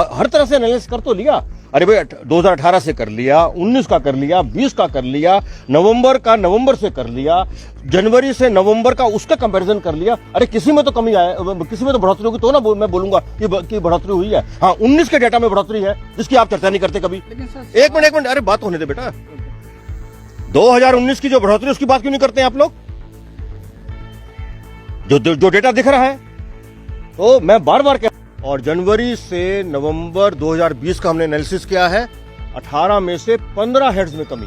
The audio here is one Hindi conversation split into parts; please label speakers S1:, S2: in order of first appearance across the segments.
S1: हर तरह से एनालिसिस कर तो लिया। अरे भाई 2018 से कर लिया, 19 का कर लिया, 20 का कर लिया, नवंबर से कर लिया, जनवरी से नवंबर का उसका कंपैरिजन कर लिया। अरे किसी में तो कमी आया, किसी में तो बढ़ोतरी होगी तो ना मैं बोलूंगा कि बढ़ोतरी हुई है। हाँ 19 के डेटा में बढ़ोतरी है जिसकी आप चर्चा नहीं करते कभी। एक मिनट अरे बात होने दे बेटा। 2019 की जो बढ़ोतरी उसकी बात क्यों नहीं करते हैं आप लोग? जो डेटा दिख रहा है तो मैं बार बार और जनवरी से नवंबर 2020 का हमने एनालिसिस किया है। 18 में से 15 हेड्स में कमी।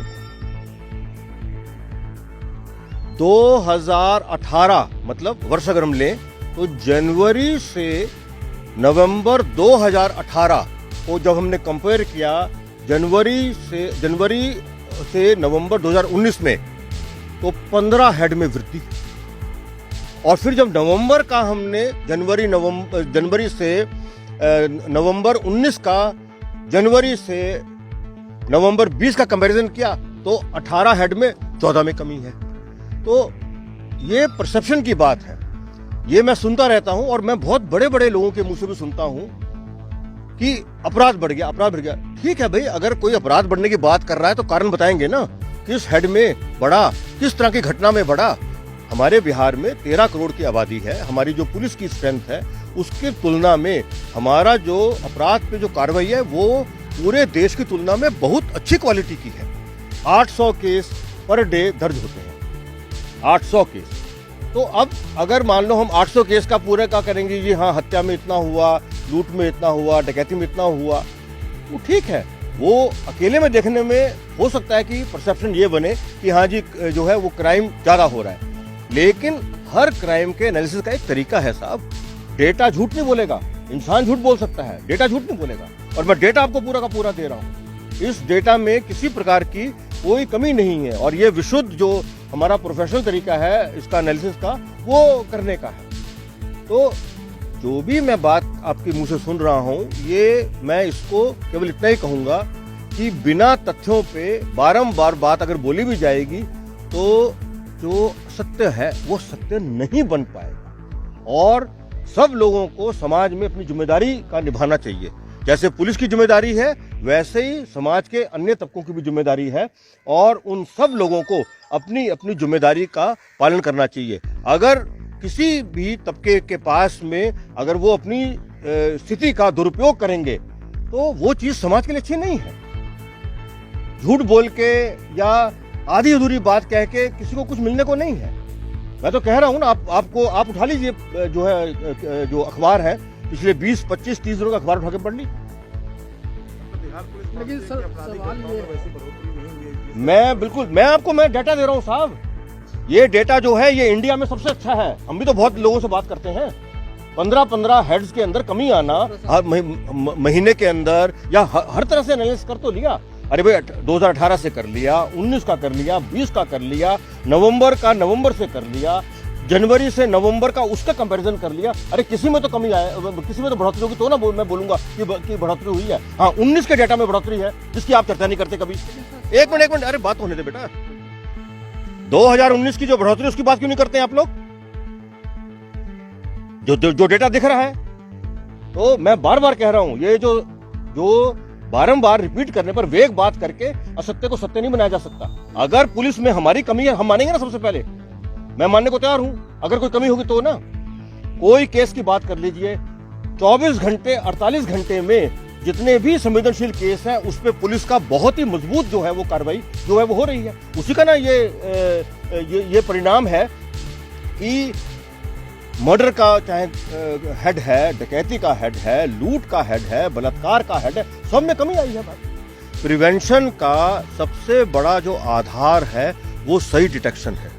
S1: 2018 मतलब वर्ष अगर हम लें तो जनवरी से नवंबर 2018 को जब हमने कंपेयर किया जनवरी से नवंबर 2019 में तो 15 हेड में वृद्धि। और फिर जब नवंबर का हमने जनवरी से नवंबर 19 का जनवरी से नवंबर 20 का कंपैरिजन किया तो 18 हेड में 14 में कमी है। तो ये परसेप्शन की बात है। ये मैं सुनता रहता हूं और मैं बहुत बड़े बड़े लोगों के मुंह से भी सुनता हूं कि अपराध बढ़ गया। ठीक है भाई, अगर कोई अपराध बढ़ने की बात कर रहा है तो कारण बताएंगे ना, किस हेड में बढ़ा, किस तरह की घटना में बढ़ा। हमारे बिहार में 13 करोड़ की आबादी है। हमारी जो पुलिस की स्ट्रेंथ है उसकी तुलना में हमारा जो अपराध पे जो कार्रवाई है वो पूरे देश की तुलना में बहुत अच्छी क्वालिटी की है। 800 केस पर डे दर्ज होते हैं, 800 केस। तो अब अगर मान लो हम 800 केस का पूरे का करेंगे जी, हाँ हत्या में इतना हुआ, लूट में इतना हुआ, डकैती में इतना हुआ, वो ठीक है। वो अकेले में देखने में हो सकता है कि परसेप्शन ये बने कि हाँ जी जो है वो क्राइम ज्यादा हो रहा है। लेकिन हर क्राइम के एनालिसिस का एक तरीका है साहब। डेटा झूठ नहीं बोलेगा, इंसान झूठ बोल सकता है, डेटा झूठ नहीं बोलेगा। और मैं डेटा आपको पूरा का पूरा दे रहा हूं। इस डेटा में किसी प्रकार की कोई कमी नहीं है और ये विशुद्ध जो हमारा प्रोफेशनल तरीका है इसका एनालिसिस का वो करने का है। तो जो भी मैं बात आपके मुंह से सुन रहा हूं ये मैं इसको केवल इतना ही कहूंगा कि बिना तथ्यों पे बारंबार बात अगर बोली भी जाएगी तो जो सत्य है वो सत्य नहीं बन पाएगा। और सब लोगों को समाज में अपनी जिम्मेदारी का निभाना चाहिए। जैसे पुलिस की जिम्मेदारी है वैसे ही समाज के अन्य तबकों की भी जिम्मेदारी है और उन सब लोगों को अपनी अपनी जिम्मेदारी का पालन करना चाहिए। अगर किसी भी तबके के पास में अगर वो अपनी स्थिति का दुरुपयोग करेंगे तो वो चीज समाज के लिए अच्छी नहीं है। झूठ बोल के या आधी अधूरी बात कह के किसी को कुछ मिलने को नहीं है। मैं तो कह रहा हूं ना, आप उठा लीजिए जो है जो अखबार है पिछले 20, 25, 30 दिनों का अखबार उठा के पढ़ ली।
S2: लेकिन सवाल ये
S1: मैं डेटा दे रहा हूं साहब। ये डेटा जो है ये इंडिया में सबसे अच्छा है। हम भी तो बहुत लोगों से बात करते हैं। 15 हेड्स के अंदर कमी आना हर महीने के अंदर या हर तरह से एनालिसिस कर तो लिया। अरे भाई 2018 से कर लिया, 19 का कर लिया, 20 का कर लिया, नवंबर से कर लिया, जनवरी से नवंबर का उसका कंपैरिजन कर लिया। अरे किसी में तो कमी आया, किसी में तो बढ़ोतरी होगी तो ना मैं बोलूंगा कि बढ़ोतरी हुई है। हाँ 19 के डेटा में बढ़ोतरी है जिसकी आप चर्चा नहीं करते कभी। एक मिनट अरे बात होने दे बेटा। 2019 की जो बढ़ोतरी उसकी बात क्यों नहीं करते हैं आप लोग? जो डेटा दिख रहा है तो मैं बार बार कह रहा हूं ये जो बारंबार रिपीट करने पर वेग बात करके असत्य को सत्य नहीं बनाया जा सकता। अगर पुलिस में हमारी कमी है हम मानेंगे ना, सबसे पहले मैं मानने को तैयार हूं। अगर कोई कमी होगी तो ना, कोई केस की बात कर लीजिए 24 घंटे 48 घंटे में जितने भी संवेदनशील केस हैं उस पे पुलिस का बहुत ही मजबूत जो है वो कार्रवाई जो है वो हो रही है। उसी का ना ये परिणाम है कि मर्डर का चाहे हेड है, डकैती का हेड है, लूट का हेड है, बलात्कार का हेड है, सब में कमी आई है भाई। प्रिवेंशन का सबसे बड़ा जो आधार है वो सही डिटेक्शन है।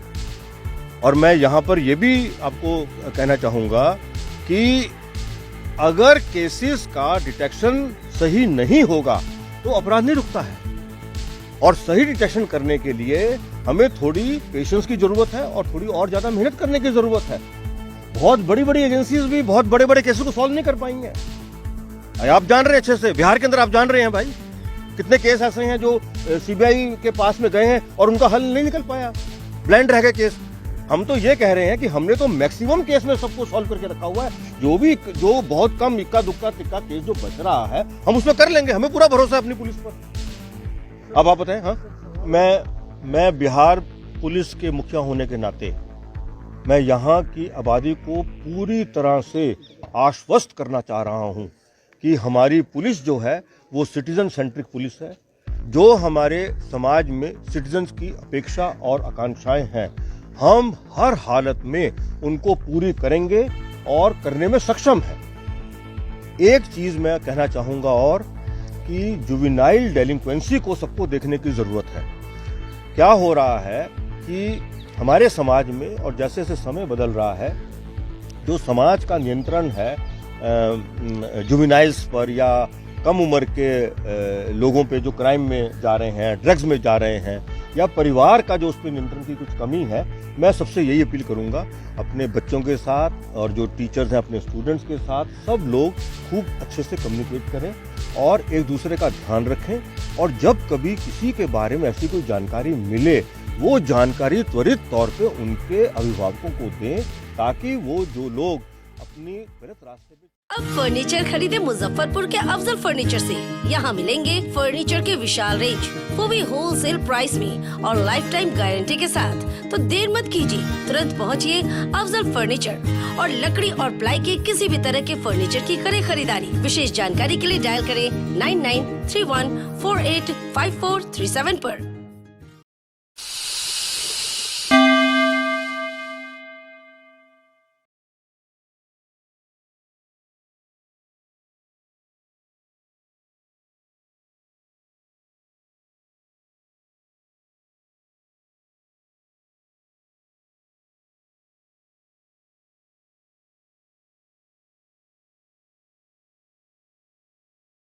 S1: और मैं यहां पर यह भी आपको कहना चाहूंगा कि अगर केसेस का डिटेक्शन सही नहीं होगा तो अपराध नहीं रुकता है। और सही डिटेक्शन करने के लिए हमें थोड़ी पेशेंस की जरूरत है और थोड़ी और ज्यादा मेहनत करने की जरूरत है। बहुत बड़ी बड़ी एजेंसीज भी बहुत बड़े बड़े केसेस को सॉल्व नहीं कर पाएंगे। आप जान रहे हैं अच्छे से, बिहार के अंदर आप जान रहे हैं भाई कितने केस ऐसे हैं जो सीबीआई के पास में गए हैं और उनका हल नहीं निकल पाया, ब्लाइंड रह गए केस। हम तो ये कह रहे हैं कि हमने तो मैक्सिमम केस में सबको सॉल्व करके रखा हुआ है। जो बहुत कम इक्का दुक्का तिक्का केस जो बच रहा है हम उसमें कर लेंगे, हमें पूरा भरोसा है अपनी पुलिस पर। अब आप बताएं। हाँ, मैं बिहार पुलिस के मुखिया होने के नाते मैं यहाँ की आबादी को पूरी तरह से आश्वस्त करना चाह रहा हूँ कि हमारी पुलिस जो है वो सिटीजन सेंट्रिक पुलिस है। जो हमारे समाज में सिटीजन्स की अपेक्षा और आकांक्षाएं हैं, हम हर हालत में उनको पूरी करेंगे और करने में सक्षम हैं। एक चीज मैं कहना चाहूंगा और कि जुवेनाइल डेलिंक्वेंसी को सबको देखने की जरूरत है। क्या हो रहा है कि हमारे समाज में, और जैसे जैसे समय बदल रहा है, जो समाज का नियंत्रण है जुवेनाइल्स पर या कम उम्र के लोगों पे जो क्राइम में जा रहे हैं, ड्रग्स में जा रहे हैं, या परिवार का जो उस पर नियंत्रण की कुछ कमी है, मैं सबसे यही अपील करूंगा अपने बच्चों के साथ और जो टीचर्स हैं अपने स्टूडेंट्स के साथ, सब लोग खूब अच्छे से कम्युनिकेट करें और एक दूसरे का ध्यान रखें। और जब कभी किसी के बारे में ऐसी कोई जानकारी मिले, वो जानकारी त्वरित तौर पे उनके अभिभावकों को दें, ताकि वो जो लोग अपनी गलत रास्ते पे।
S2: अब फर्नीचर खरीदे मुजफ्फरपुर के अफजल फर्नीचर से। यहाँ मिलेंगे फर्नीचर के विशाल रेंज, वो भी होलसेल प्राइस में और लाइफ टाइम गारंटी के साथ। तो देर मत कीजिए, तुरंत पहुँचिए अफजल फर्नीचर और लकड़ी और प्लाई के किसी भी तरह के फर्नीचर की करें खरीदारी। विशेष जानकारी के लिए डायल करें 9931485437 पर।